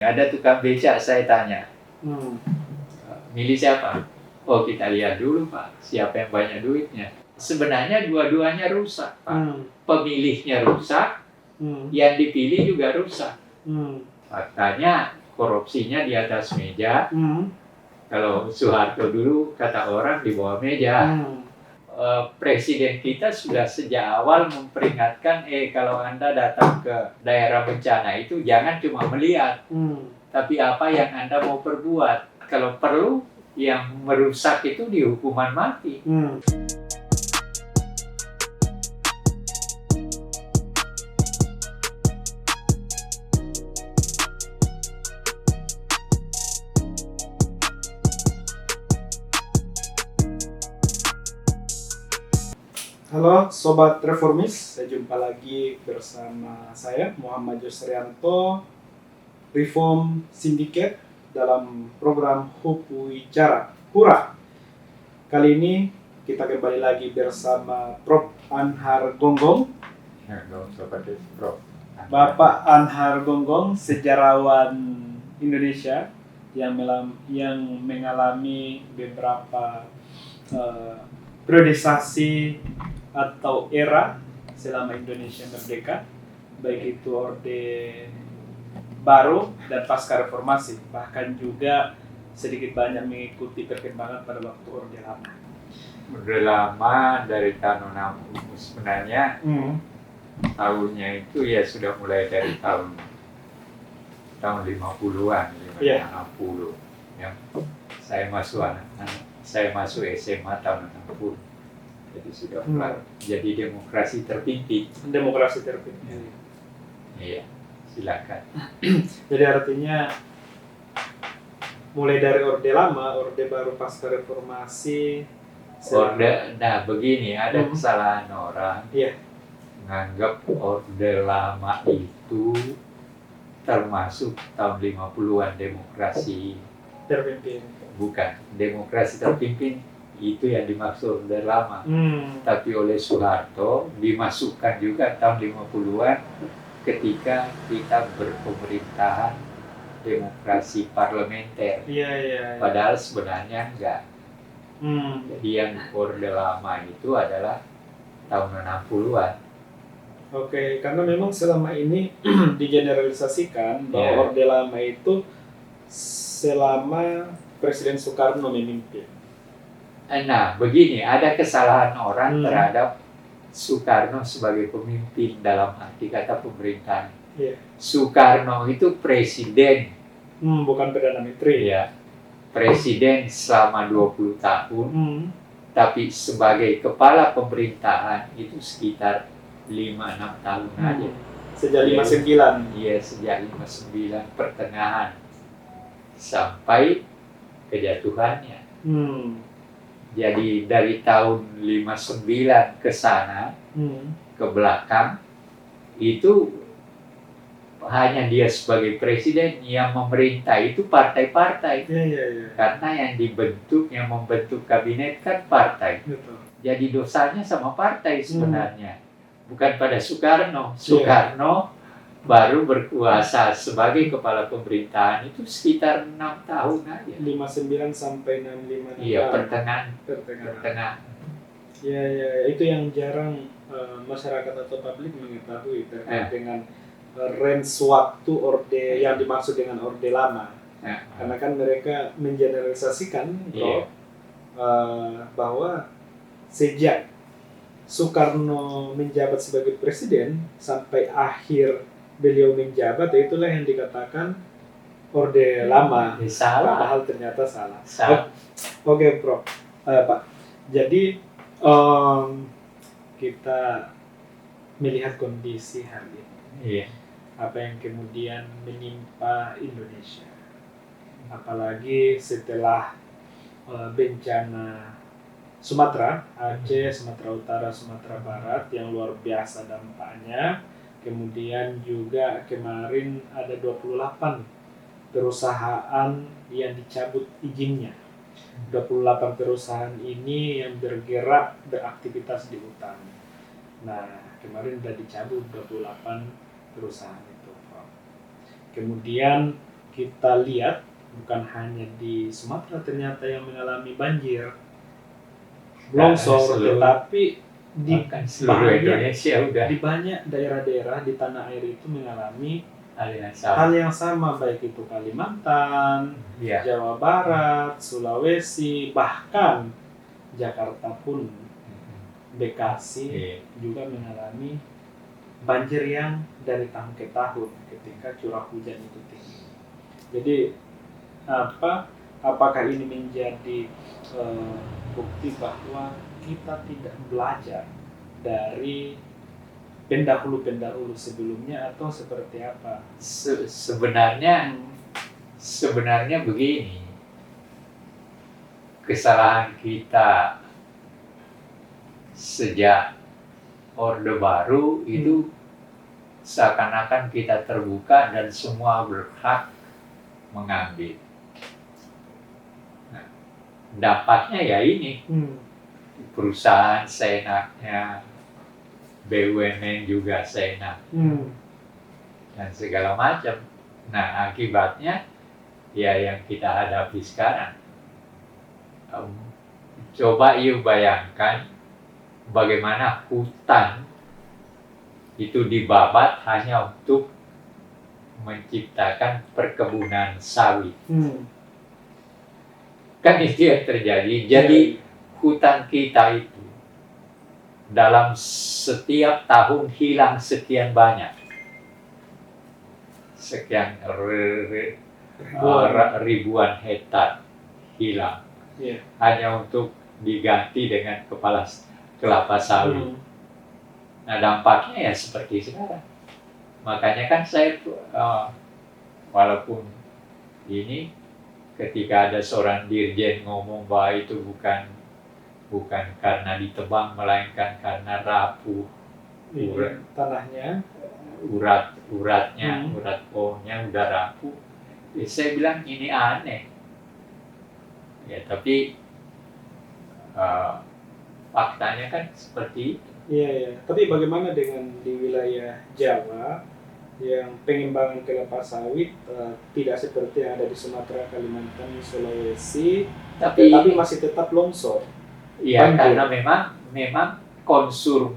Ada tukang beca, saya tanya, milih siapa? Oh, kita lihat dulu Pak, siapa yang banyak duitnya. Sebenarnya dua-duanya rusak Pak. Pemilihnya rusak, yang dipilih juga rusak. Makanya korupsinya di atas meja. Kalau Soeharto dulu kata orang di bawah meja. Presiden kita sudah sejak awal memperingatkan, kalau Anda datang ke daerah bencana itu jangan cuma melihat, tapi apa yang Anda mau perbuat. Kalau perlu, yang merusak itu dihukuman mati. Halo Sobat Reformis, saya jumpa lagi bersama saya Muhammad Yusrianto, Reform Syndicate dalam program Hupu Wicara Hura. Kali ini kita kembali lagi bersama Prof. Anhar Gonggong. Bapak Anhar Gonggong, sejarawan Indonesia yang mengalami beberapa periodisasi atau era selama Indonesia merdeka, baik itu Orde Baru dan pasca reformasi, bahkan juga sedikit banyak mengikuti perkembangan pada waktu Orde Lama. Orde Lama dari tahun 60 sebenarnya, tahunnya itu ya sudah mulai dari tahun 50-an, 60 ya. Saya masuk SMA tahun 60. Jadi sudah mulai jadi demokrasi terpimpin. Demokrasi terpimpin. Iya, silakan. Jadi artinya mulai dari Orde Lama, Orde Baru pasca reformasi. Nah begini, ada kesalahan orang. Iya. Menganggap Orde Lama itu termasuk tahun 50-an demokrasi terpimpin. Bukan, demokrasi terpimpin itu yang dimaksud Orde Lama. Tapi oleh Soeharto dimasukkan juga tahun 50-an ketika kita berpemerintahan demokrasi parlementer. Padahal sebenarnya enggak. Jadi yang Orde Lama itu adalah tahun 60-an. Oke, karena memang selama ini digeneralisasikan bahwa Orde Lama itu selama Presiden Soekarno memimpin. Nah, begini, ada kesalahan orang terhadap Soekarno sebagai pemimpin dalam arti kata pemerintahan. Soekarno itu presiden. Bukan Perdana Menteri. Ya, presiden selama 20 tahun, tapi sebagai kepala pemerintahan itu sekitar 5-6 tahun aja. Sejak 59. Iya, sejak 59 pertengahan sampai kejatuhannya. Jadi dari tahun 59 ke sana, ke belakang, itu hanya dia sebagai presiden, yang memerintah itu partai-partai. Karena yang membentuk kabinet kan partai. Jadi dosanya sama partai sebenarnya. Bukan pada Soekarno. Soekarno baru berkuasa sebagai kepala pemerintahan itu sekitar 6 tahun aja. 59 sampai 65. Iya, pertengahan. Ya, itu yang jarang masyarakat atau publik mengetahui terkait dengan range waktu Orde yang dimaksud dengan Orde Lama. Karena kan mereka mengeneralisasikan bahwa sejak Soekarno menjabat sebagai presiden sampai akhir beliau menjabat, itulah yang dikatakan Orde Lama. Salah. Padahal ternyata salah. Oke, Prof. Pak. Jadi kita melihat kondisi hari ini. Apa yang kemudian menimpa Indonesia. Apalagi setelah bencana Sumatera, Aceh, Sumatera Utara, Sumatera Barat yang luar biasa dampaknya. Kemudian juga kemarin ada 28 perusahaan yang dicabut izinnya. 28 perusahaan ini yang bergerak beraktivitas di hutan. Nah, kemarin sudah dicabut 28 perusahaan itu. Kemudian kita lihat bukan hanya di Sumatera ternyata yang mengalami banjir, longsor, tetapi di seluruh Indonesia udah di banyak daerah-daerah di tanah air itu mengalami hal yang sama, baik itu Kalimantan, ya. Jawa Barat, Sulawesi, bahkan Jakarta pun, Bekasi juga mengalami banjir yang dari tahun ke tahun ketika curah hujan itu tinggi. Jadi apakah ini menjadi bukti bahwa kita tidak belajar dari pendahulu sebelumnya atau seperti apa? Sebenarnya begini, kesalahan kita sejak Orde Baru itu seakan-akan kita terbuka dan semua berhak mengambil. Nah, dampaknya ya ini, perusahaan seenaknya, BUMN juga seenak, dan segala macam. Nah, akibatnya ya yang kita hadapi sekarang. Coba yuk bayangkan bagaimana hutan itu dibabat hanya untuk menciptakan perkebunan sawit. Kan itu yang terjadi. Jadi hutan kita itu dalam setiap tahun hilang sekian banyak. Sekian ribuan hektar hilang. Hanya untuk diganti dengan kelapa sawit. Nah, dampaknya ya seperti sekarang. Makanya kan saya walaupun ini ketika ada seorang dirjen ngomong bahwa itu bukan karena ditebang melainkan karena rapuh tanahnya, uratnya, urat pohonnya udah rapuh. Saya bilang ini aneh. Ya, tapi faktanya kan seperti itu. Iya. Tapi bagaimana dengan di wilayah Jawa yang pengembangan kelapa sawit tidak seperti yang ada di Sumatera, Kalimantan, Sulawesi, tapi masih tetap longsor? Iya, karena memang konsum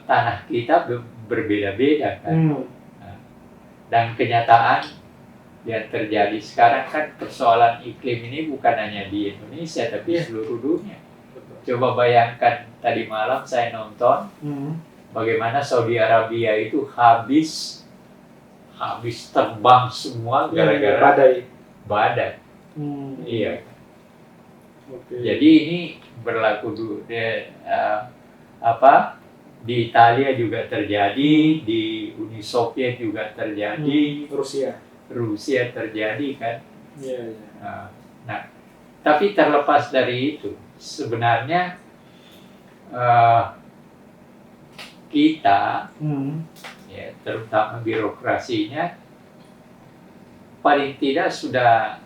tanah kita berbeda-beda kan. Dan kenyataan yang terjadi sekarang kan persoalan iklim ini bukan hanya di Indonesia tapi seluruh dunia. Coba bayangkan tadi malam saya nonton bagaimana Saudi Arabia itu habis terbang semua gara-gara badai. Iya. Jadi ini berlaku di Italia juga terjadi, di Uni Soviet juga terjadi, Rusia terjadi kan. Nah, tapi terlepas dari itu, sebenarnya kita, ya, terutama birokrasinya, paling tidak sudah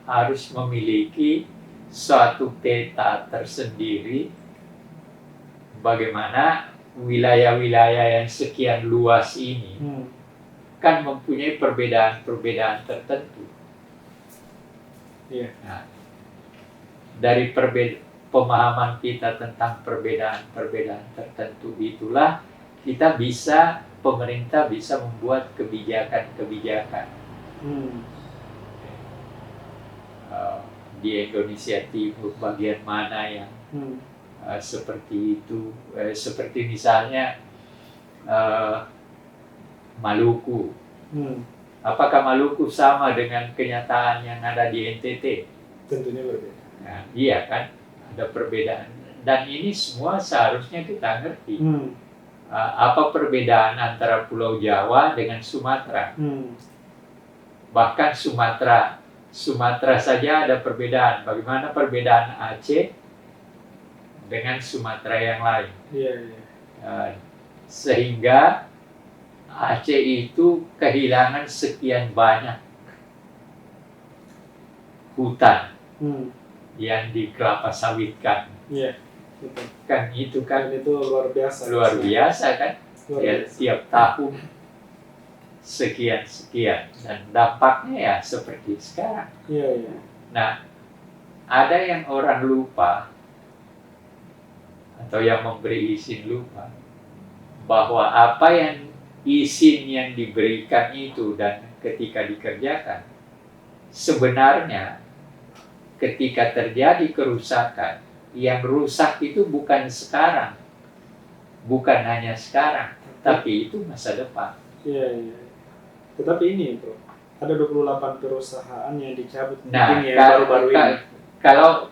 harus memiliki suatu peta tersendiri bagaimana wilayah-wilayah yang sekian luas ini kan mempunyai perbedaan-perbedaan tertentu. Nah, dari pemahaman kita tentang perbedaan-perbedaan tertentu itulah pemerintah bisa membuat kebijakan-kebijakan. Di Indonesia Timur bagian mana yang seperti itu, seperti misalnya Maluku. Apakah Maluku sama dengan kenyataan yang ada di NTT? Tentunya berbeda. Nah, iya kan, ada perbedaan. Dan ini semua seharusnya kita ngerti. Apa perbedaan antara Pulau Jawa dengan Sumatera? Bahkan Sumatera saja ada perbedaan. Bagaimana perbedaan Aceh dengan Sumatera yang lain? Sehingga Aceh itu kehilangan sekian banyak hutan yang dikelapa sawitkan. Kan itu luar biasa. Luar biasa kan? Tiap tahun sekian dan dampaknya ya seperti sekarang. Iya, iya. Nah, ada yang orang lupa atau yang memberi izin lupa bahwa apa yang izin yang diberikan itu dan ketika dikerjakan sebenarnya ketika terjadi kerusakan yang rusak itu bukan sekarang, bukan hanya sekarang, tapi itu masa depan. Iya, iya. Tetapi ini bro, ada 28 perusahaan yang dicabut Nah, mungkin ya baru-baru ini. kalau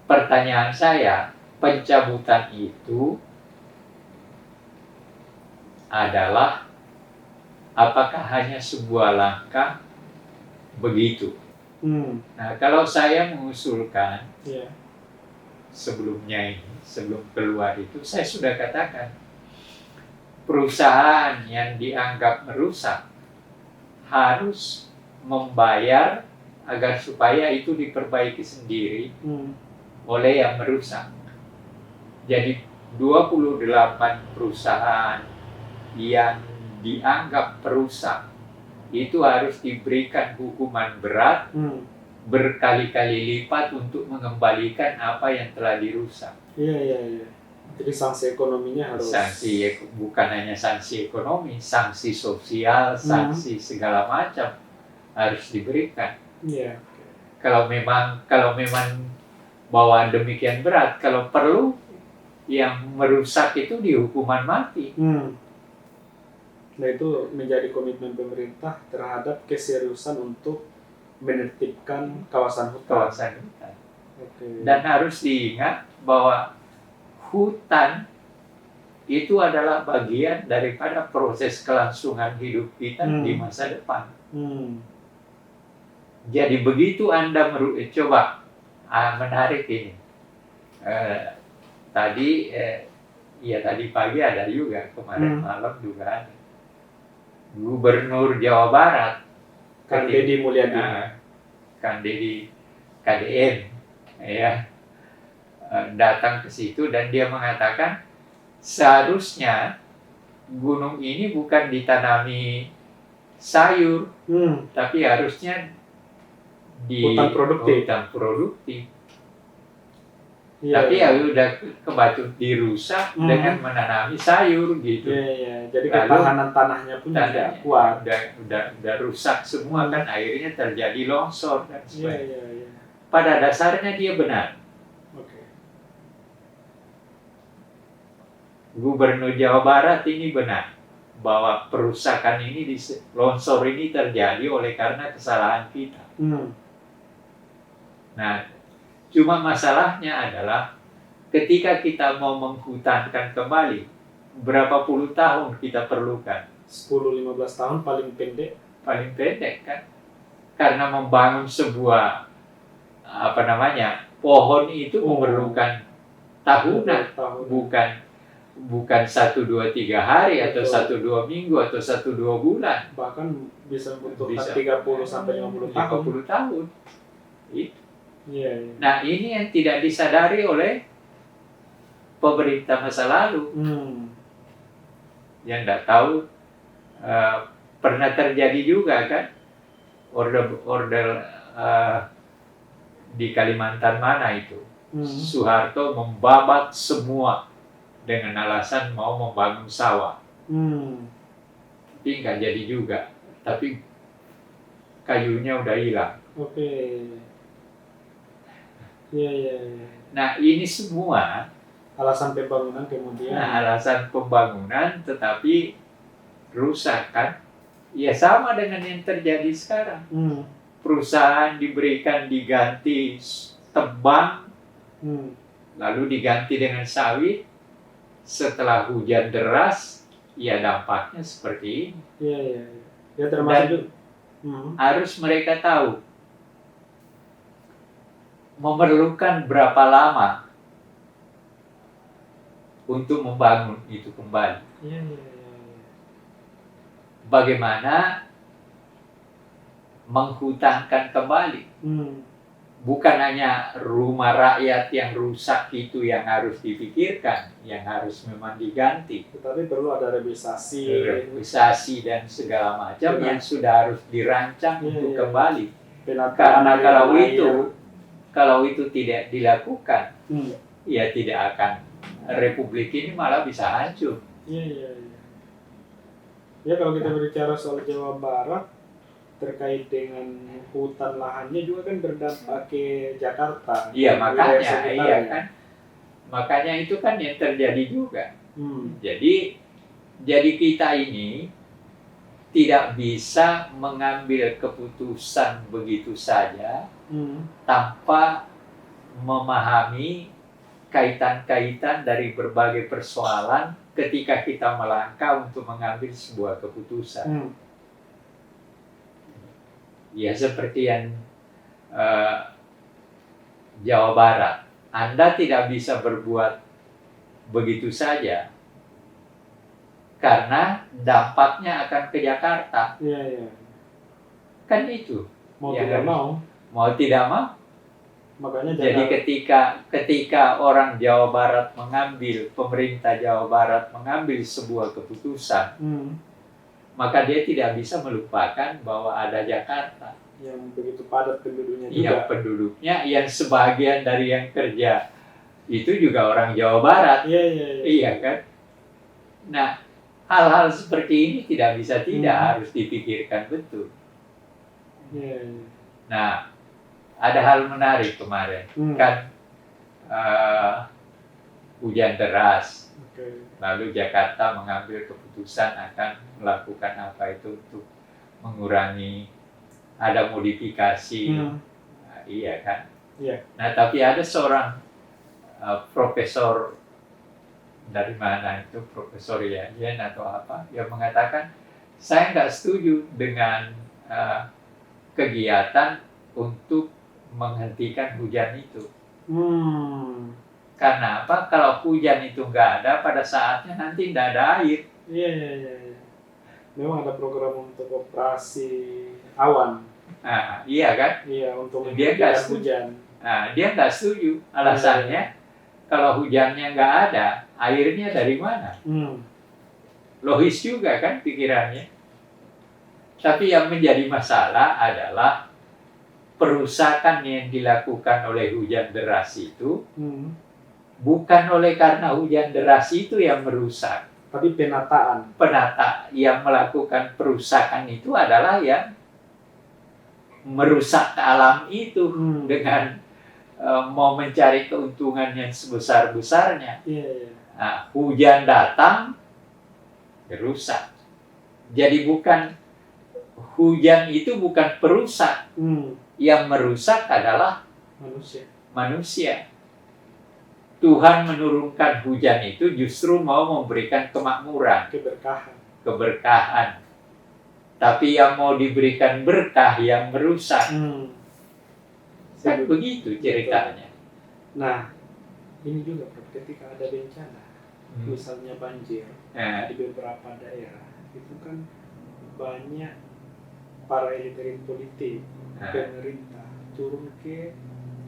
pertanyaan saya, pencabutan itu adalah apakah hanya sebuah langkah begitu? Nah, kalau saya mengusulkan sebelumnya ini, sebelum keluar itu, saya sudah katakan perusahaan yang dianggap merusak harus membayar agar supaya itu diperbaiki sendiri oleh yang merusak. Jadi 28 perusahaan yang dianggap perusak itu harus diberikan hukuman berat berkali-kali lipat untuk mengembalikan apa yang telah dirusak. Iya. Jadi sanksi ekonominya harus Bukan hanya sanksi ekonomi, sanksi sosial, sanksi segala macam harus diberikan. Iya. Kalau memang bahwa demikian berat, kalau perlu yang merusak itu dihukuman mati. Nah, itu menjadi komitmen pemerintah terhadap keseriusan untuk menertibkan kawasan hutan. Okay. Dan harus diingat bahwa hutan itu adalah bagian daripada proses kelangsungan hidup kita di masa depan. Jadi begitu Anda coba menarik ini. Tadi pagi ada juga, kemarin malam juga ada. Gubernur Jawa Barat, Kang Deddy Mulyadi, Kang Deddy KDM, ya, datang ke situ dan dia mengatakan seharusnya gunung ini bukan ditanami sayur, tapi harusnya di hutan produktif. Ya, tapi ya udah kebatut dirusak dengan menanami sayur gitu. Iya. Jadi ketahanan tanahnya pun tidak kuat. Udah rusak semua kan, akhirnya terjadi longsor dan sebagainya. Iya. Pada dasarnya dia benar. Okay. Gubernur Jawa Barat ini benar bahwa perusakan ini longsor ini terjadi oleh karena kesalahan kita. Nah, cuma masalahnya adalah ketika kita mau menghutankan kembali, berapa puluh tahun kita perlukan? 10-15 tahun paling pendek. Paling pendek kan? Karena membangun sebuah pohon itu memerlukan tahunan, bukan 1, 2, 3 hari atau 1, 2 minggu atau 1, 2 bulan. Bahkan bisa membutuhkan 30-50 tahun. Itu. Yeah. Nah, ini yang tidak disadari oleh pemerintah masa lalu. Yang tidak tahu, pernah terjadi juga kan order di Kalimantan mana itu, Soeharto membabat semua dengan alasan mau membangun sawah. Tapi nggak jadi juga, tapi kayunya udah hilang. Oke. Iya. Nah, ini semua alasan pembangunan kemudian. Nah, alasan pembangunan tetapi rusak kan? Ya sama dengan yang terjadi sekarang. Perusahaan diganti tebang, lalu diganti dengan sawit. Setelah hujan deras, ya dampaknya seperti ini. Iya. Ya termasuk harus mereka tahu memerlukan berapa lama untuk membangun itu kembali. Iya. Bagaimana menghutankan kembali bukan hanya rumah rakyat yang rusak itu yang harus dipikirkan, yang harus memang diganti. Tetapi perlu ada revisasi dan segala macam yang sudah harus dirancang untuk kembali. Penataan Karena kalau itu tidak dilakukan, ya tidak akan, republik ini malah bisa hancur. Ya kalau kita berbicara soal Jawa Barat terkait dengan hutan lahannya juga kan berdampak ke Jakarta. Iya kan. Makanya itu kan yang terjadi juga. Jadi kita ini tidak bisa mengambil keputusan begitu saja tanpa memahami kaitan-kaitan dari berbagai persoalan ketika kita melangkah untuk mengambil sebuah keputusan. Ya seperti yang Jawa Barat, Anda tidak bisa berbuat begitu saja karena dampaknya akan ke Jakarta. Kan itu. Mau tidak mau. Makanya jadi ketika orang Jawa Barat pemerintah Jawa Barat mengambil sebuah keputusan, maka dia tidak bisa melupakan bahwa ada Jakarta yang begitu padat penduduknya juga. Yang penduduknya, yang sebagian dari yang kerja itu juga orang Jawa Barat. Iya kan? Nah, hal-hal seperti ini tidak bisa harus dipikirkan betul. Nah, ada hal menarik kemarin, kan hujan deras, lalu Jakarta mengambil keputusan akan melakukan apa itu untuk mengurangi, ada modifikasi, iya kan? Nah, tapi ada seorang profesor dari mana itu, Profesor Yayen atau apa, yang mengatakan saya nggak setuju dengan kegiatan untuk menghentikan hujan itu. Karena apa? Kalau hujan itu nggak ada, pada saatnya nanti nggak ada air. Memang ada program untuk operasi awan. Iya kan? Untuk dia nggak hujan. Dia nggak setuju. Alasannya kalau hujannya nggak ada, airnya dari mana? Logis juga kan pikirannya. Tapi yang menjadi masalah adalah perusakan yang dilakukan oleh hujan deras itu bukan karena hujan deras itu yang merusak, tapi penata yang melakukan perusakan itu adalah yang merusak alam itu dengan mau mencari keuntungan yang sebesar-besarnya. Nah, hujan datang rusak. Jadi hujan itu bukan perusak. Yang merusak adalah manusia. Tuhan menurunkan hujan itu justru mau memberikan kemakmuran, keberkahan. Tapi yang mau diberikan berkah yang merusak. Kan begitu ceritanya. Nah, ini juga ketika ada bencana, misalnya banjir di beberapa daerah, itu kan banyak para elit politik, pemerintah turun ke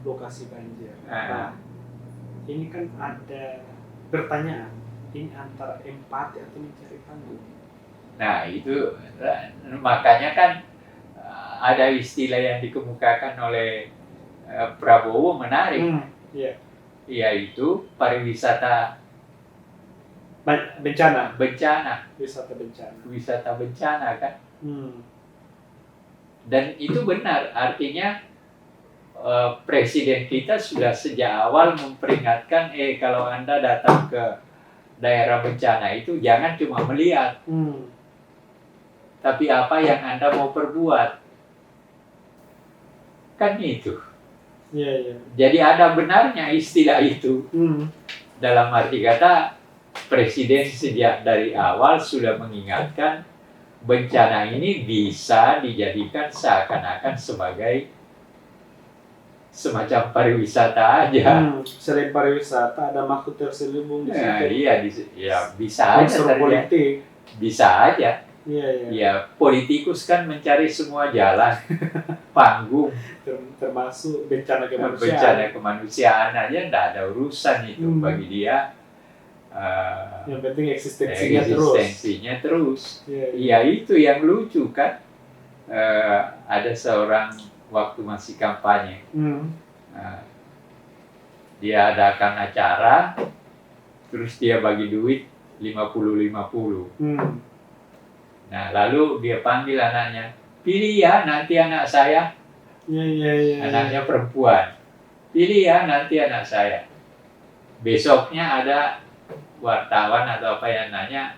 lokasi banjir. Nah, ini kan ada pertanyaan, ini antara empati atau mencari panggung. Nah, itu makanya kan ada istilah yang dikemukakan oleh Prabowo menarik. Yaitu pariwisata bencana. Wisata bencana kan. Dan itu benar, artinya presiden kita sudah sejak awal memperingatkan, kalau Anda datang ke daerah bencana itu jangan cuma melihat, tapi apa yang Anda mau perbuat. Kan itu. Jadi ada benarnya istilah itu. Dalam arti kata, presiden sejak dari awal sudah mengingatkan bencana ini bisa dijadikan seakan-akan sebagai semacam pariwisata aja. Selain pariwisata ada maksud terselubung di situ. Iya, bisa aja terjadi. Bisa aja. Iya, iya. Ya, politikus kan mencari semua jalan, panggung, Termasuk bencana kemanusiaan. bencana kemanusiaan aja nggak ada urusan itu bagi dia. Yang penting eksistensinya terus. Iya, Ya itu yang lucu kan. Ada seorang waktu masih kampanye, dia adakan acara, terus dia bagi duit 50-50. Nah, lalu dia panggil anaknya, pilih ya nanti anak saya. Anaknya perempuan, pilih ya nanti anak saya. Besoknya ada wartawan atau apa yang nanya,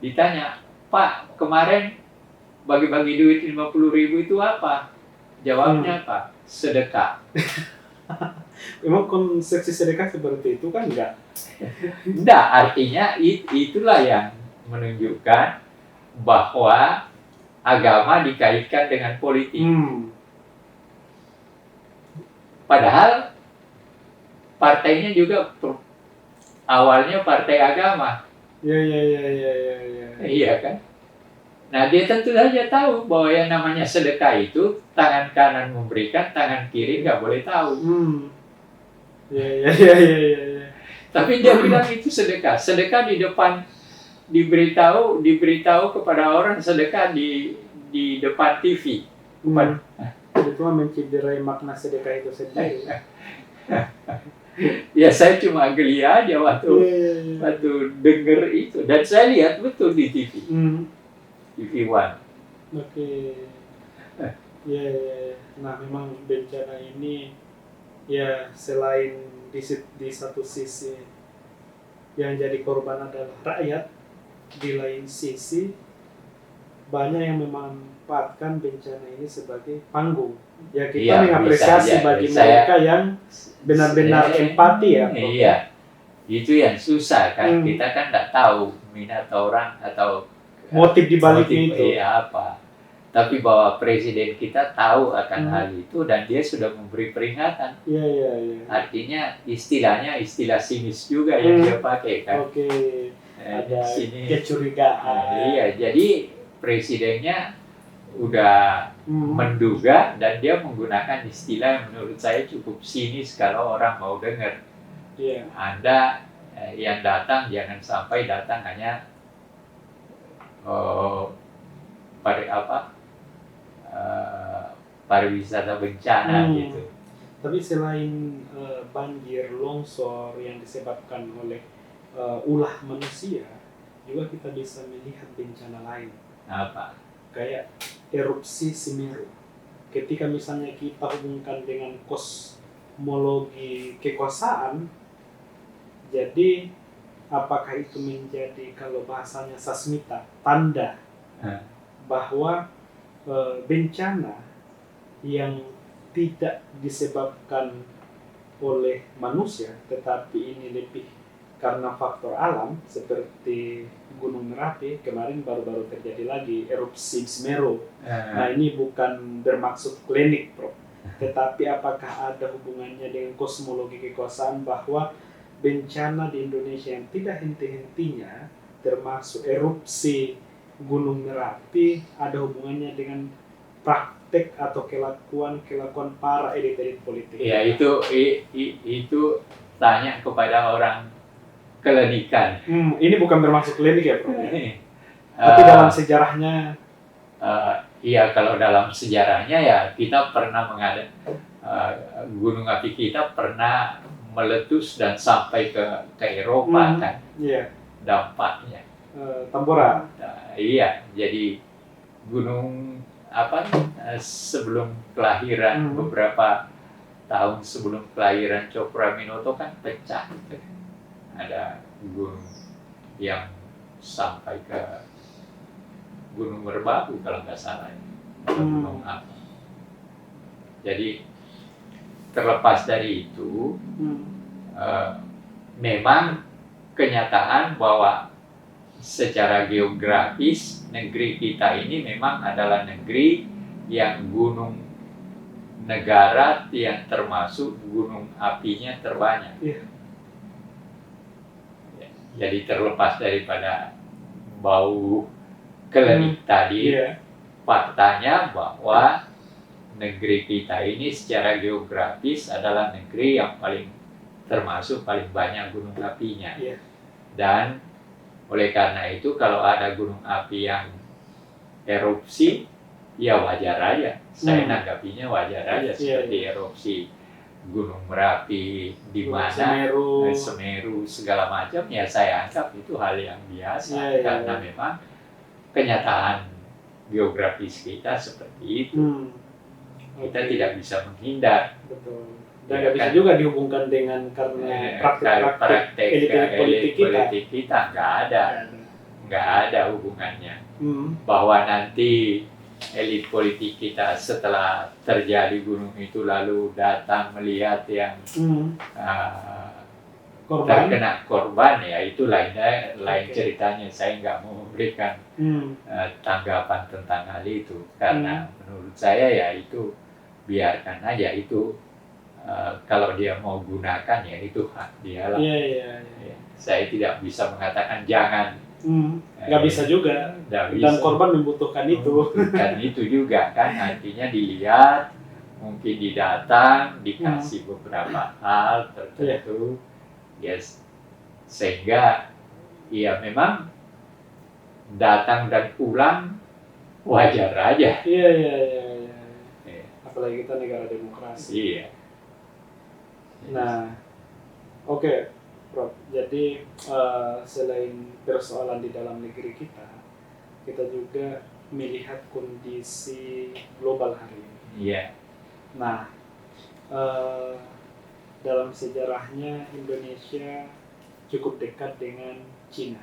ditanya, Pak, kemarin bagi-bagi duit 50.000 itu apa? Jawabnya apa? Sedekah. Emang konsepsi sedekah seperti itu kan enggak? Enggak, artinya itulah yang menunjukkan bahwa agama dikaitkan dengan politik. Padahal partainya juga awalnya partai agama. Iya kan? Nah, dia tentu saja tahu bahwa yang namanya sedekah itu tangan kanan memberikan, tangan kiri nggak boleh tahu. Tapi dia bilang itu sedekah. Sedekah di depan diberitahu kepada orang sedekah di depan TV. Itu menciderai makna sedekah itu sendiri. Ya saya cuma geli aja waktu denger itu, dan saya lihat betul di TV. TV One. Nah, memang bencana ini ya selain di satu sisi yang jadi korban adalah rakyat, di lain sisi banyak yang memanfaatkan bencana ini sebagai panggung. Ya kita mengapresiasi bagi mereka yang benar-benar empati ya. Iya, itu yang susah kan. Kita kan nggak tahu minat orang atau motif dibaliknya itu. Iya apa. Tapi bahwa presiden kita tahu akan hal itu dan dia sudah memberi peringatan. Iya. Artinya istilahnya istilah sinis juga yang dia pakai kan. Ada kecurigaan. Iya, jadi presidennya udah menduga dan dia menggunakan istilah yang menurut saya cukup sinis kalau orang mau dengar. Anda yang datang jangan sampai datang hanya pariwisata bencana gitu. Tapi selain banjir, longsor yang disebabkan oleh ulah manusia, juga kita bisa melihat bencana lain. Apa? Kayak erupsi Semeru. Ketika misalnya kita hubungkan dengan kosmologi kekuasaan, jadi apakah itu menjadi kalau bahasanya sasmita, tanda bahwa bencana yang tidak disebabkan oleh manusia, tetapi ini lebih karena faktor alam seperti Gunung Merapi kemarin baru-baru terjadi lagi erupsi Semeru. Nah, ini bukan bermaksud klinik, Prof. Tetapi apakah ada hubungannya dengan kosmologi kekuasaan bahwa bencana di Indonesia yang tidak henti-hentinya termasuk erupsi Gunung Merapi ada hubungannya dengan praktek atau kelakuan para elit-elit politik? Ya, itu tanya kepada orang klinikan. Ini bukan bermaksud klinik ya, Prof. Tapi dalam sejarahnya. Iya, kalau dalam sejarahnya ya kita pernah gunung api kita pernah meletus dan sampai ke Eropa kan. Dampaknya. Tambora. Iya, jadi gunung sebelum kelahiran beberapa tahun sebelum kelahiran Cokroaminoto kan pecah. Ada gunung yang sampai ke Gunung Merbabu kalau nggak salah, gunung apa. Jadi terlepas dari itu, memang kenyataan bahwa secara geografis negeri kita ini memang adalah negeri yang gunung negara yang termasuk gunung apinya terbanyak. Jadi terlepas daripada bau klinik tadi, Iya. faktanya bahwa negeri kita ini secara geografis adalah negeri yang termasuk paling banyak gunung apinya. Iya. Dan oleh karena itu kalau ada gunung api yang erupsi, ya wajar aja. Saya nanggapinya wajar aja seperti erupsi Gunung Merapi di mana Semeru segala macam, ya saya anggap itu hal yang biasa karena memang kenyataan geografis kita seperti itu. Kita tidak bisa menghindar. Betul. Dan nggak bisa juga dihubungkan dengan karena praktek elit politik kita nggak ada hubungannya. Bahwa nanti elit politik kita setelah terjadi gunung itu lalu datang melihat yang terkena korban, ya itu lain ceritanya. Saya nggak mau memberikan tanggapan tentang hal itu karena menurut saya ya itu biarkan aja itu. Kalau dia mau gunakan ya itu hak dia lah. Saya tidak bisa mengatakan jangan. Nggak bisa juga. Dan korban membutuhkan itu. Membutuhkan itu juga kan, artinya dilihat, mungkin didatang, dikasih beberapa hal tertentu, sehingga ya memang datang dan pulang wajar aja. Iya. Apalagi kita negara demokrasi. Iya. Nah, oke, Prof. Jadi selain persoalan di dalam negeri kita juga melihat kondisi global hari ini. Iya. Nah, dalam sejarahnya Indonesia cukup dekat dengan Cina.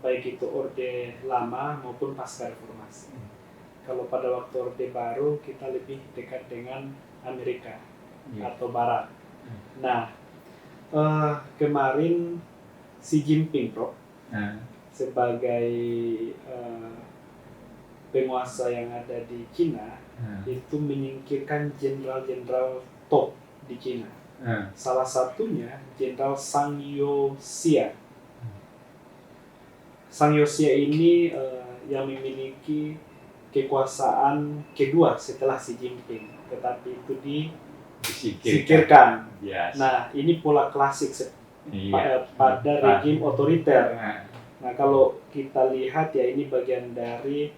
Baik itu Orde Lama maupun pasca reformasi. Kalau pada waktu Orde Baru kita lebih dekat dengan Amerika atau Barat. Nah, kemarin Xi Jinping, Prof, sebagai penguasa yang ada di Cina, itu menyingkirkan jenderal-jenderal top di Cina. Salah satunya Jenderal Zhang Youxia. Zhang Youxia ini yang memiliki kekuasaan kedua setelah Xi Jinping, tetapi itu disingkirkan. Nah, ini pola klasik pada rejim otoriter. Nah, kalau kita lihat ya ini bagian dari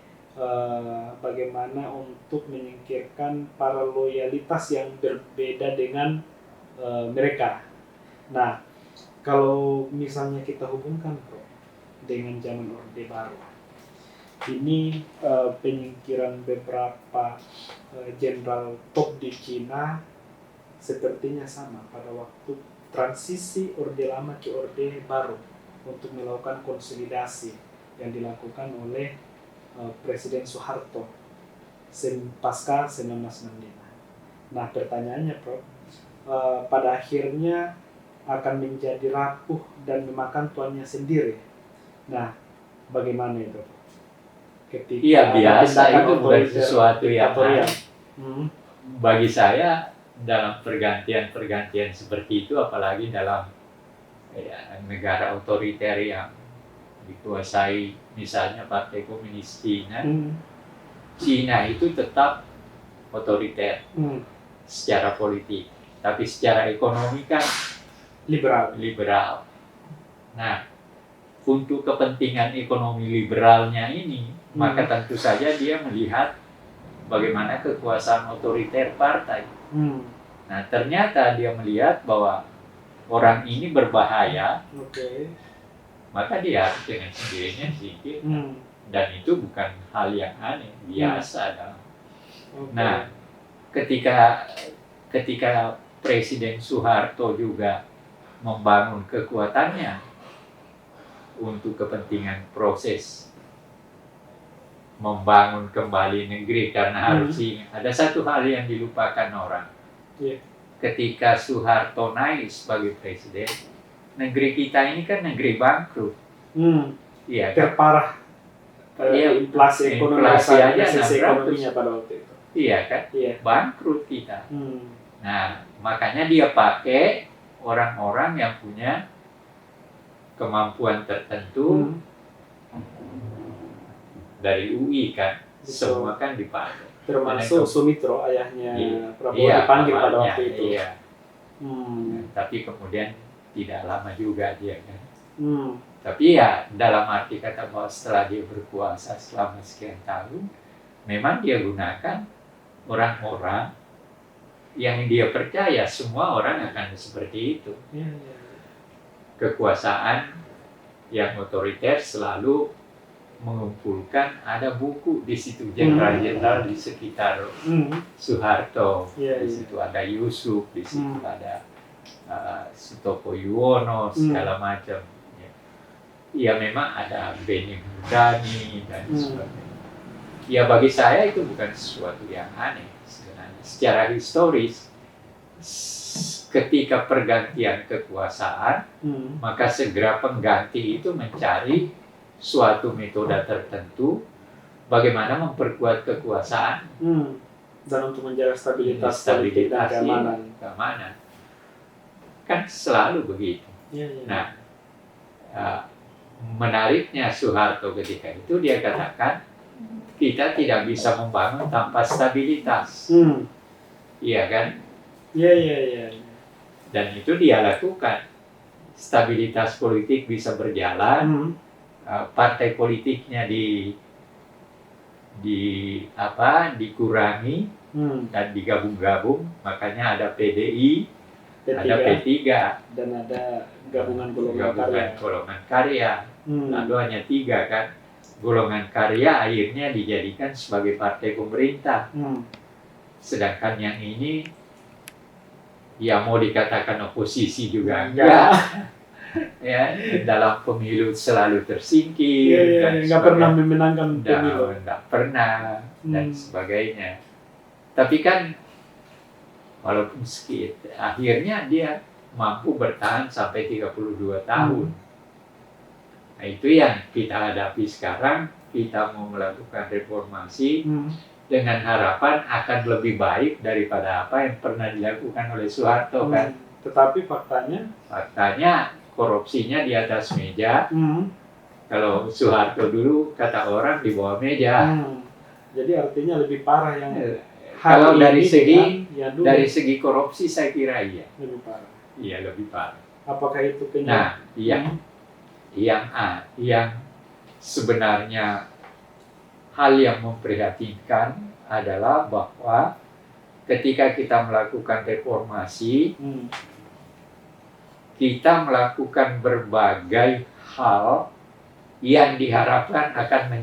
bagaimana untuk menyingkirkan para loyalitas yang berbeda dengan mereka. Nah, kalau misalnya kita hubungkan dengan zaman Orde Baru, ini penyingkiran beberapa jenderal top di Cina sepertinya sama pada waktu transisi Orde Lama ke Orde Baru untuk melakukan konsolidasi yang dilakukan oleh Presiden Soeharto pasca 1965. Nah, pertanyaannya, Prof, pada akhirnya akan menjadi rapuh dan memakan tuannya sendiri. Nah, bagaimana itu, Prof? Iya, biasa itu bukan sesuatu yang aneh. Bagi saya dalam pergantian seperti itu, apalagi dalam negara otoriter yang dikuasai misalnya Partai Komunis Cina, Cina itu tetap otoriter secara politik, tapi secara ekonomi kan liberal. Nah, untuk kepentingan ekonomi liberalnya ini, maka tentu saja dia melihat bagaimana kekuasaan otoriter partai. Nah, ternyata dia melihat bahwa orang ini berbahaya, maka dia dengan sendirinya singkir. Dan itu bukan hal yang aneh, biasa dalam. Nah, ketika Presiden Soeharto juga membangun kekuatannya untuk kepentingan proses membangun kembali negeri, karena harus ada satu hal yang dilupakan orang. Ketika Soeharto naik sebagai presiden, negeri kita ini kan negeri bangkrut. Iya, terparah. Inflasi aja ekonominya pada waktu itu. Iya kan? Bangkrut kita. Nah, makanya dia pakai orang-orang yang punya kemampuan tertentu dari UI kan, Betul. semua kan dipanggil. Termasuk Sumitro, ayahnya Prabowo, Iya, dipanggil pada bapaknya, waktu itu. Iya. Hmm. Tapi kemudian tidak lama juga dia kan. Hmm. Tapi ya dalam arti kata bahwa setelah dia berkuasa selama sekian tahun, memang dia gunakan orang-orang yang dia percaya semua orang akan seperti itu. Ya, ya. Kekuasaan yang otoriter selalu mengumpulkan, ada buku di situ jenderal-jenderal di sekitar Soeharto, di situ ada Yusuf, di situ ada Sutopo Yuwono, segala macam. Ya memang ada Beni Murdani dan sebagainya. Ya bagi saya itu bukan sesuatu yang aneh sebenarnya. Secara historis, ketika pergantian kekuasaan, maka segera pengganti itu mencari suatu metode tertentu bagaimana memperkuat kekuasaan dan untuk menjaga stabilitas politik dan keamanan. Kan selalu begitu. Ya. Nah, menariknya Soeharto ketika itu dia katakan kita tidak bisa membangun tanpa stabilitas. Iya kan? Iya. Dan itu dia lakukan. Stabilitas politik bisa berjalan, partai politiknya dikurangi dan digabung-gabung, makanya ada PDI, ada P3 dan ada gabungan golongan karya. Lalu hanya 3 kan. Golongan karya akhirnya dijadikan sebagai partai pemerintah. Sedangkan yang ini ya mau dikatakan oposisi juga enggak. Ya, dalam pemilu selalu tersingkir dan nggak pernah memenangkan pemilu, nggak pernah dan sebagainya. Tapi kan walaupun sedikit, akhirnya dia mampu bertahan sampai 32 tahun. Nah, itu yang kita hadapi sekarang. Kita mau melakukan reformasi dengan harapan akan lebih baik daripada apa yang pernah dilakukan oleh Soeharto kan. Tetapi faktanya korupsinya di atas meja. Kalau Soeharto dulu kata orang di bawah meja. Jadi artinya lebih parah yang kalau dari segi korupsi saya kira iya. Lebih parah. Iya, lebih parah. Apakah itu Nah, yang sebenarnya hal yang memprihatinkan adalah bahwa ketika kita melakukan reformasi, kita melakukan berbagai hal yang diharapkan akan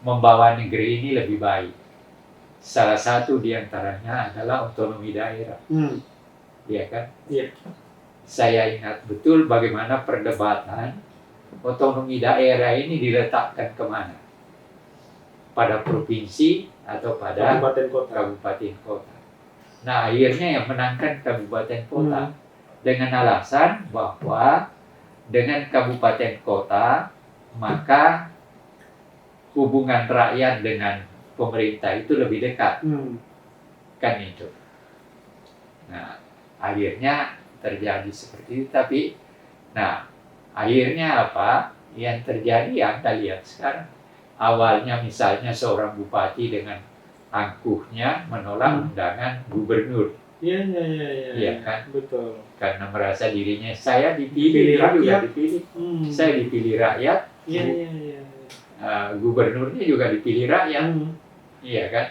membawa negeri ini lebih baik. Salah satu diantaranya adalah otonomi daerah. Iya kan? Iya. Saya ingat betul bagaimana perdebatan otonomi daerah ini diletakkan kemana? Pada provinsi atau pada kabupaten kota. Nah, akhirnya yang menangkan kabupaten kota dengan alasan bahwa dengan kabupaten kota maka hubungan rakyat dengan pemerintah itu lebih dekat. Kan itu. Nah, akhirnya terjadi seperti itu. Tapi, akhirnya apa? Yang terjadi Anda lihat sekarang. Awalnya misalnya seorang bupati dengan angkuhnya menolak undangan gubernur. Iya kan? Betul. Karena merasa dirinya saya dipilih, dia juga dipilih. Saya dipilih rakyat. Gubernurnya juga dipilih rakyat. Iya kan?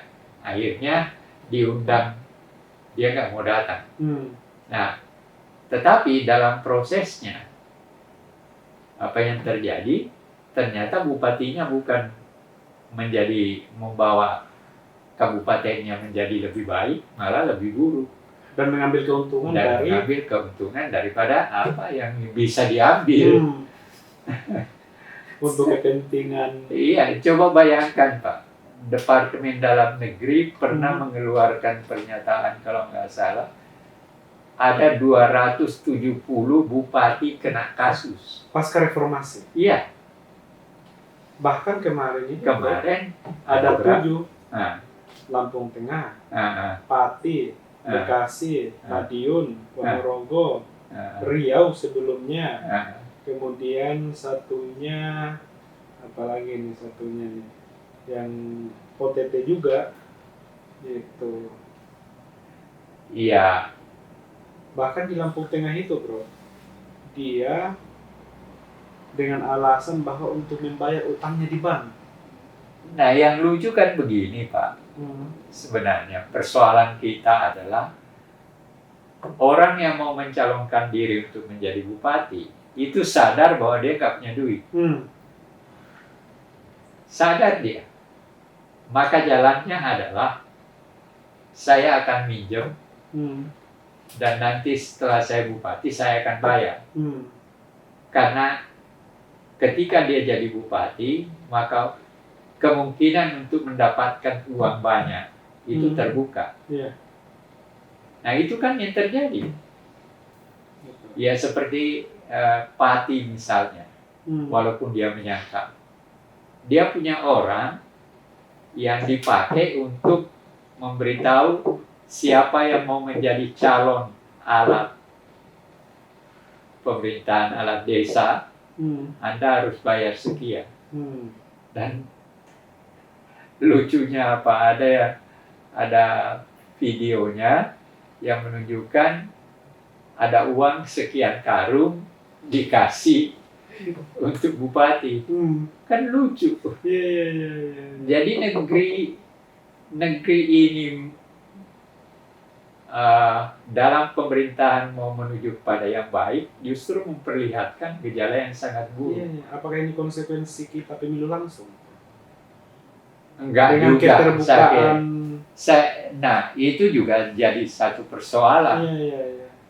Akhirnya diundang, dia nggak mau datang. Nah, tetapi dalam prosesnya apa yang terjadi? Ternyata bupatinya bukan membawa kabupatennya menjadi lebih baik, malah lebih buruk. Dan mengambil keuntungan daripada apa yang bisa diambil. Untuk kepentingan. Iya, coba bayangkan Pak. Departemen Dalam Negeri pernah mengeluarkan pernyataan kalau nggak salah ada 270 bupati kena kasus. Pasca reformasi? Iya. Bahkan kemarin ada 7. Lampung Tengah, Pati, Bekasi, Madiun, Ponorogo, Riau sebelumnya, Kemudian satunya apalagi nih satunya nih yang OTT juga gitu. Iya, Bahkan di Lampung Tengah itu bro, dia dengan alasan bahwa untuk membayar utangnya di bank. nah yang lucu kan begini Pak, sebenarnya persoalan kita adalah orang yang mau mencalonkan diri untuk menjadi bupati, itu sadar bahwa dia nggak punya duit. Sadar dia. Maka jalannya adalah, saya akan minjem, dan nanti setelah saya bupati, saya akan bayar. Karena ketika dia jadi bupati, maka kemungkinan untuk mendapatkan uang banyak itu terbuka. Nah itu kan yang terjadi. Ya seperti Pati misalnya, walaupun dia menyangka. Dia punya orang yang dipakai untuk memberitahu siapa yang mau menjadi calon alat pemerintahan, alat desa, Anda harus bayar sekian. Dan lucunya apa, ada videonya yang menunjukkan ada uang sekian karung dikasih untuk bupati. Kan lucu. Jadi negeri ini dalam pemerintahan mau menuju kepada yang baik, justru memperlihatkan gejala yang sangat buruk. Apakah ini konsekuensi kita pemilu langsung? Enggak dengan juga, keterbukaan. Nah, itu juga jadi satu persoalan.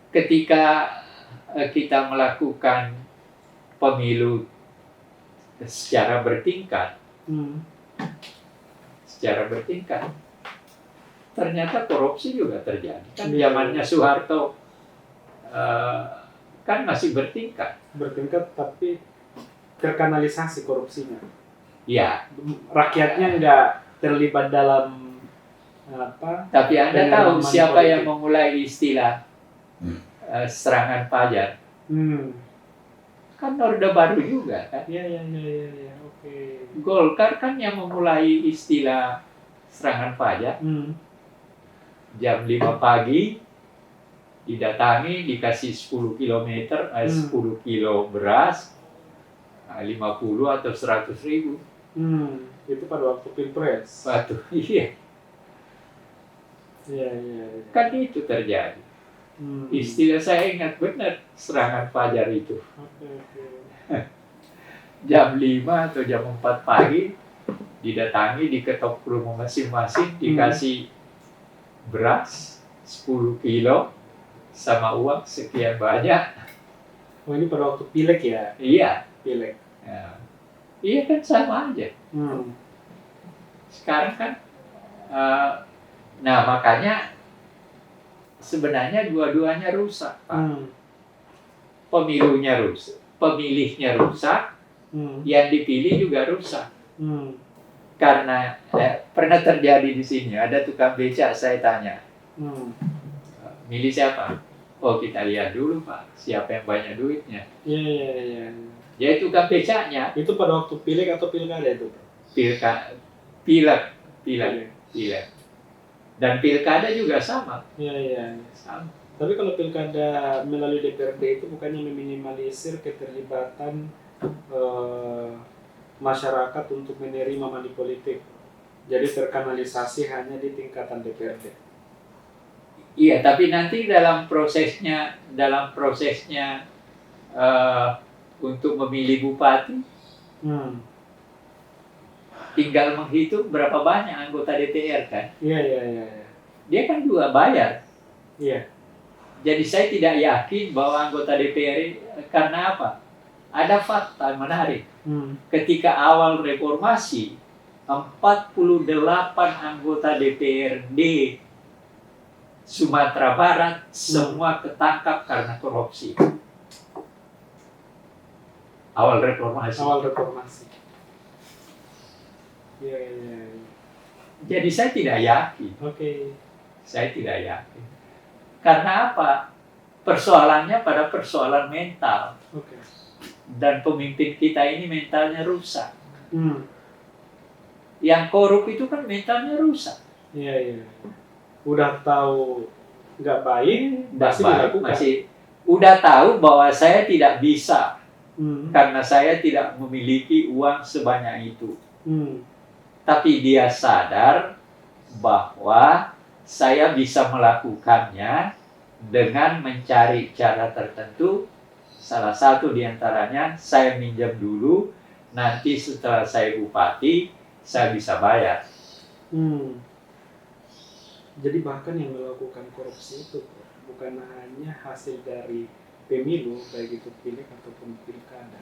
Ketika kita melakukan pemilu secara bertingkat, ternyata korupsi juga terjadi. Kan zamannya Soeharto kan masih bertingkat, tapi terkanalisasi korupsinya. Ya, rakyatnya nggak terlibat dalam apa. Tapi Anda tahu siapa politik yang memulai istilah serangan fajar? Kan Orde Baru juga kan? Oke. Golkar kan yang memulai istilah serangan fajar. Jam 5 pagi didatangi, dikasih 10 kilometer, 10 kilo beras, 50 atau 100 ribu. Itu pada waktu pilpres. Iya. Iya. Kan itu terjadi. Istilah saya ingat benar, serangan fajar itu. Jam 5 atau jam 4 pagi didatangi, diketok rumah masing-masing, dikasih beras 10 kilo sama uang sekian banyak. Oh, ini pada waktu pileg ya? Iya. Pileg. Ya. Iya kan sama aja. Sekarang kan, nah makanya sebenarnya dua-duanya rusak, Pak. Pemilunya rusak, pemilihnya rusak, yang dipilih juga rusak. Karena pernah terjadi di sini, ada tukang beca, saya tanya, milih siapa? Oh kita lihat dulu Pak, siapa yang banyak duitnya. Iya. Ya tukang becanya. Itu pada waktu pileg atau pilkada itu? Pileg. Dan pilkada juga sama. Iya. Sama. Tapi kalau pilkada melalui DPRD itu bukannya meminimalisir keterlibatan masyarakat untuk menerima money politik. Jadi terkanalisasi hanya di tingkatan DPRD. Iya, tapi nanti dalam prosesnya untuk memilih bupati, tinggal menghitung berapa banyak anggota DPR kan? Iya. Dia kan juga bayar. Iya. Jadi saya tidak yakin bahwa anggota DPR, karena apa? Ada fakta menarik. Ketika awal reformasi, 48 anggota DPRD Sumatera Barat semua ketangkap karena korupsi. Awal reformasi. Iya. Jadi saya tidak yakin. Saya tidak yakin. Karena apa? Persoalannya pada persoalan mental. dan pemimpin kita ini mentalnya rusak. Hmm. Yang korup itu kan mentalnya rusak. Iya, iya. Udah tahu nggak baik, Nggak masih baik, dilakukan. masih udah tahu bahwa saya tidak bisa Hmm. karena saya tidak memiliki uang sebanyak itu. Hmm. Tapi dia sadar bahwa saya bisa melakukannya dengan mencari cara tertentu. Salah satu diantaranya saya minjam dulu, nanti setelah saya bupati, saya bisa bayar. Hmm. Jadi bahkan yang melakukan korupsi itu bukan hanya hasil dari pemilu, baik itu pileg ataupun pilkada,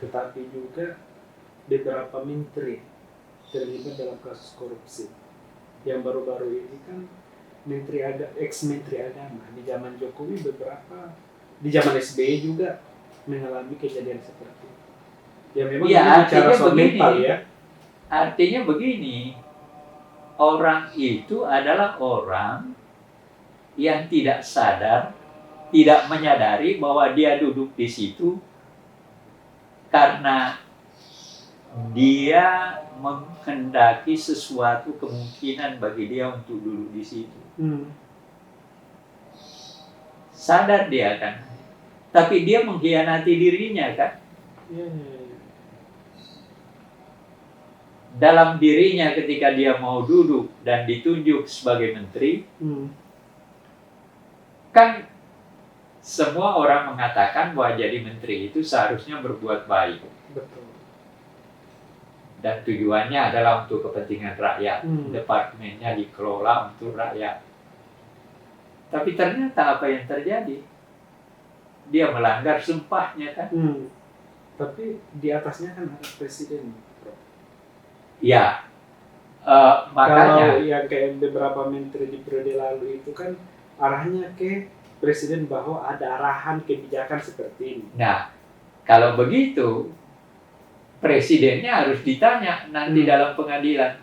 tetapi juga beberapa menteri terlibat dalam kasus korupsi. Yang baru-baru ini kan ex-menteri agama di zaman Jokowi, beberapa di zaman SBY juga mengalami kejadian seperti itu. Ya memang Ya, ini bicara artinya soal begini. mental ya. Artinya begini, orang itu adalah orang yang tidak sadar, tidak menyadari bahwa dia duduk di situ karena dia menghendaki sesuatu kemungkinan bagi dia untuk duduk di situ. Sadar dia kan, tapi dia mengkhianati dirinya kan. Dalam dirinya ketika dia mau duduk dan ditunjuk sebagai menteri, kan semua orang mengatakan bahwa jadi menteri itu seharusnya berbuat baik. Betul. Dan tujuannya adalah untuk kepentingan rakyat. Departemennya dikelola untuk rakyat. Tapi ternyata apa yang terjadi? Dia melanggar sumpahnya kan. Tapi di atasnya kan ada presiden. Ya, makanya. Kalau yang kayak beberapa menteri di periode lalu itu kan arahnya ke presiden bahwa ada arahan kebijakan seperti ini. Nah, kalau begitu, presidennya harus ditanya nanti dalam pengadilan.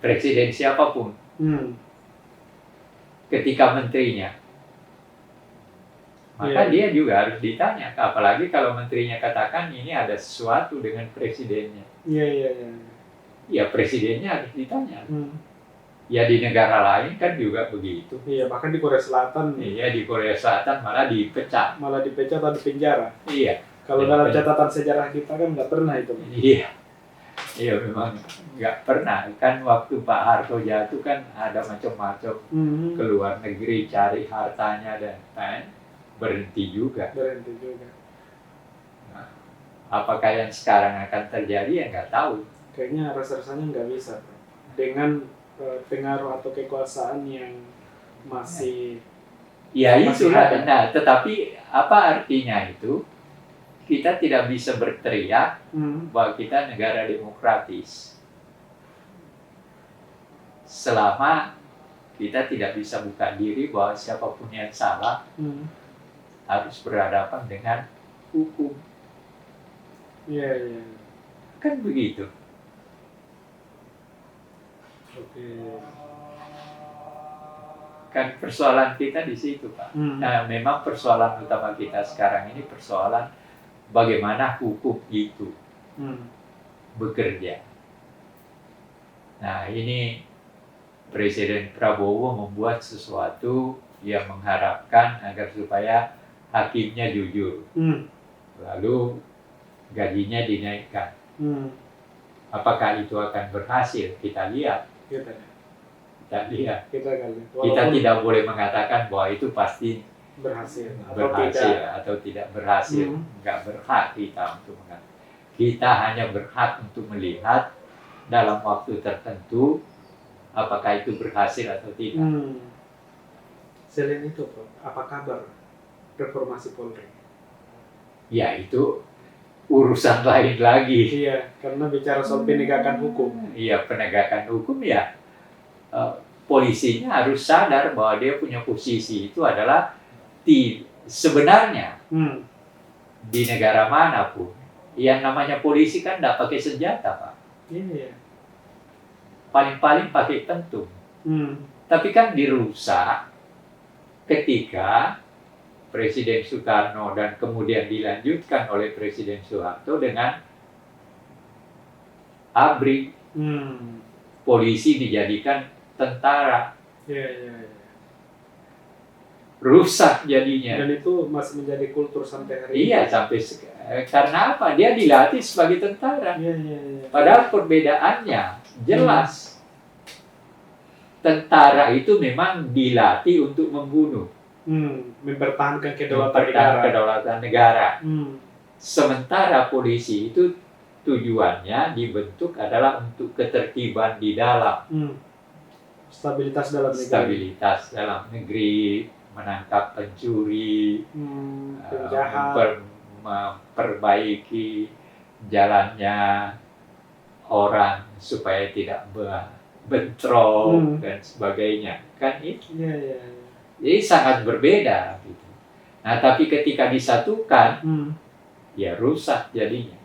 Presiden siapapun. Ketika menterinya. Maka dia juga harus ditanya. Apalagi kalau menterinya katakan ini ada sesuatu dengan presidennya. Ya, presidennya harus ditanya. Ya, di negara lain kan juga begitu. Iya, bahkan di Korea Selatan. Iya, di Korea Selatan malah dipecat. Malah dipecat atau dipenjara. Iya. Kalau dalam catatan sejarah kita kan nggak pernah itu. Iya. Iya, memang nggak pernah. Kan waktu Pak Harto jatuh kan ada macam-macam ke luar negeri cari hartanya dan berhenti juga. Nah, apakah yang sekarang akan terjadi ya nggak tahu. Kayaknya rasa-rasanya nggak bisa. Dengan pengaruh atau kekuasaan yang masih itulah. Nah, tetapi apa artinya itu? Kita tidak bisa berteriak bahwa kita negara demokratis selama kita tidak bisa buka diri bahwa siapapun yang salah harus berhadapan dengan hukum. Iya. Kan begitu. Oke. Kan persoalan kita di situ, Pak. Nah, memang persoalan utama kita sekarang ini persoalan bagaimana hukum itu bekerja. Nah, ini Presiden Prabowo membuat sesuatu yang mengharapkan agar supaya hakimnya jujur. Lalu gajinya dinaikkan. Apakah itu akan berhasil? Kita lihat. Kita tidak boleh mengatakan bahwa itu pasti berhasil atau tidak berhasil. Nggak berhak kita untuk mengatakan. Kita hanya berhak untuk melihat dalam waktu tertentu apakah itu berhasil atau tidak. Selain itu, apa kabar reformasi Polri? Ya, itu urusan lain lagi. Iya, karena bicara soal penegakan hukum. Iya, penegakan hukum ya. Polisinya harus sadar bahwa dia punya posisi itu adalah sebenarnya di negara manapun yang namanya polisi kan tidak pakai senjata, Pak. Iya. Paling-paling pakai pentung. Tapi kan dirusak ketika Presiden Soekarno dan kemudian dilanjutkan oleh Presiden Soeharto dengan ABRI. Polisi dijadikan tentara. Rusak jadinya. Dan itu masih menjadi kultur sampai hari ini. Iya, sampai karena apa? Dia dilatih sebagai tentara. Padahal perbedaannya jelas. Tentara itu memang dilatih untuk membunuh. Mempertahankan kedaulatan negara. Sementara polisi itu tujuannya dibentuk adalah untuk ketertiban di dalam. Stabilitas dalam negeri. Stabilitas dalam negeri, menangkap pencuri, penjahat, memperbaiki jalannya orang supaya tidak bentrok dan sebagainya. Kan itu. Jadi sangat berbeda gitu. Nah, tapi ketika disatukan, ya rusak jadinya.